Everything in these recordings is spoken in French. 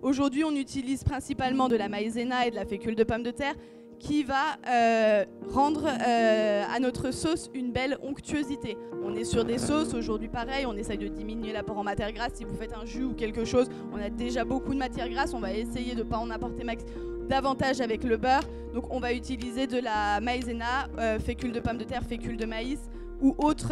Aujourd'hui, on utilise principalement de la maïzena et de la fécule de pomme de terre qui va rendre à notre sauce une belle onctuosité. On est sur des sauces, aujourd'hui pareil, on essaye de diminuer l'apport en matière grasse. Si vous faites un jus ou quelque chose, on a déjà beaucoup de matière grasse, on va essayer de ne pas en apporter davantage avec le beurre. Donc on va utiliser de la maïzena, fécule de pomme de terre, fécule de maïs ou autre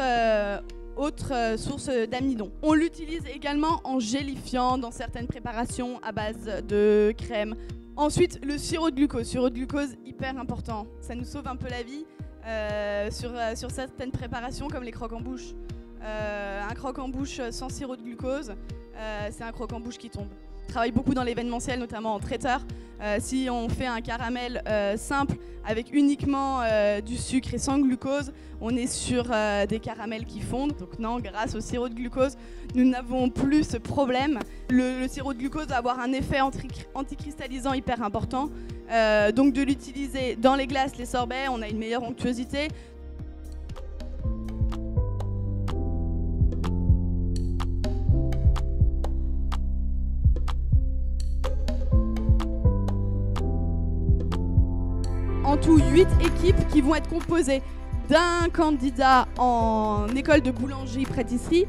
source d'amidon. On l'utilise également en gélifiant dans certaines préparations à base de crème. Ensuite, le sirop de glucose. Sirop de glucose, hyper important. Ça nous sauve un peu la vie sur certaines préparations comme les croque-en-bouche. Un croque-en-bouche sans sirop de glucose, c'est un croque-en-bouche qui tombe. Je travaille beaucoup dans l'événementiel, notamment en traiteur. Si on fait un caramel simple avec uniquement du sucre et sans glucose, on est sur des caramels qui fondent. Donc non, grâce au sirop de glucose, nous n'avons plus ce problème. Le sirop de glucose va avoir un effet anticristallisant hyper important. Donc de l'utiliser dans les glaces, les sorbets, on a une meilleure onctuosité. En tout, 8 équipes qui vont être composées d'un candidat en école de boulangerie-pâtisserie,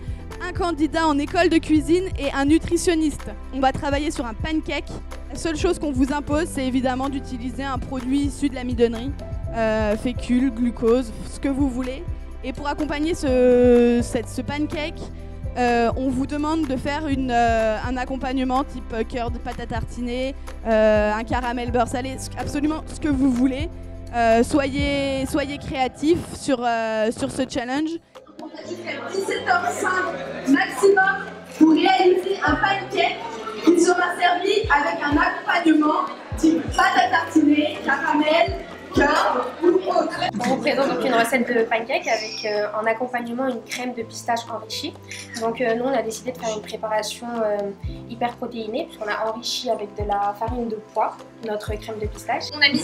un candidat en école de cuisine et un nutritionniste. On va travailler sur un pancake. La seule chose qu'on vous impose, c'est évidemment d'utiliser un produit issu de l'amidonnerie, fécule, glucose, ce que vous voulez. Et pour accompagner ce pancake, on vous demande de faire un accompagnement type cœur de pâte à tartiner, un caramel beurre salé, absolument ce que vous voulez. Soyez créatifs sur ce challenge. On a dit 17h05 maximum pour réaliser un pancake qui sera servi avec un accompagnement type pâte à tartiner, caramel, cœur ou autre. On vous présente donc une recette de pancake avec en accompagnement une crème de pistache enrichie. Donc nous on a décidé de faire une préparation hyper protéinée puisqu'on a enrichi avec de la farine de pois notre crème de pistache. On a mis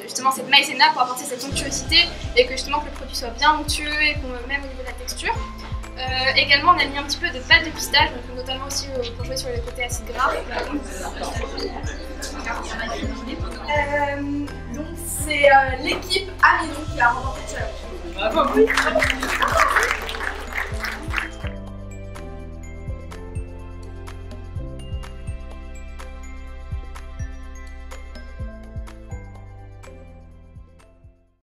justement cette maïzena pour apporter cette onctuosité et que justement que le produit soit bien onctueux et qu'on même au niveau de la texture. Également on a mis un petit peu de pâte de pistache, donc notamment aussi pour jouer sur le côté acide gras. Donc c'est l'équipe Amidon qui a remporté le challenge.